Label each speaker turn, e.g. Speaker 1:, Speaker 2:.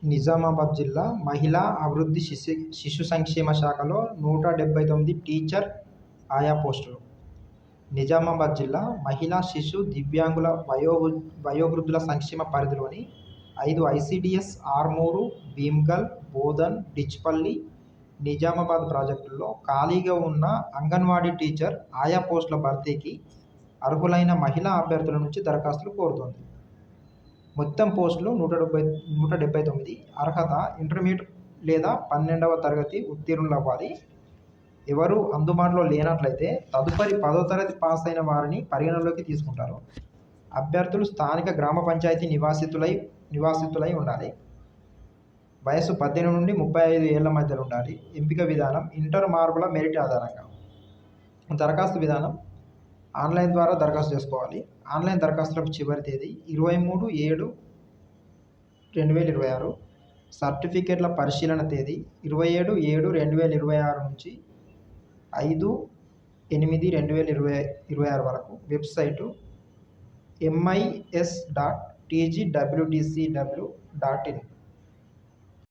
Speaker 1: నిజామాబాద్ జిల్లా మహిళా అభివృద్ధి శిశు సంక్షేమ శాఖలో 179 టీచర్ ఆయా పోస్టులు. నిజామాబాద్ జిల్లా మహిళా శిశు దివ్యాంగుల వయోవృద్ధుల సంక్షేమ పరిధిలోని 5 ఐసిడిఎస్, ఆర్మూరు, భీమ్గల్, బోధన్, డిచ్పల్లి, నిజామాబాద్ ప్రాజెక్టుల్లో ఖాళీగా ఉన్న అంగన్వాడీ టీచర్ ఆయా పోస్టుల భర్తీకి అర్హులైన మహిళా అభ్యర్థుల నుంచి దరఖాస్తులు కోరుతోంది. మొత్తం పోస్టులు 179. అర్హత ఇంటర్మీడియట్ లేదా 12వ తరగతి ఉత్తీర్ణులవ్వాలి. ఎవరు అందుబాటులో లేనట్లయితే తదుపరి 10వ తరగతి పాస్ అయిన వారిని పరిగణలోకి తీసుకుంటారు. అభ్యర్థులు స్థానిక గ్రామ పంచాయతీ నివాసితులై ఉండాలి. వయసు 18 నుండి 35 ఏళ్ల మధ్యలో ఉండాలి. ఎంపిక విధానం ఇంటర్ మార్కుల మెరిట్ ఆధారంగా. దరఖాస్తు విధానం ఆన్లైన్ ద్వారా దరఖాస్తు చేసుకోవాలి. ఆన్లైన్ దరఖాస్తులకు చివరి తేదీ 23/7/2026. సర్టిఫికేట్ల పరిశీలన తేదీ 27/7/2026 నుంచి 5/8/2026 వరకు. Website mis.tgwtcw.in.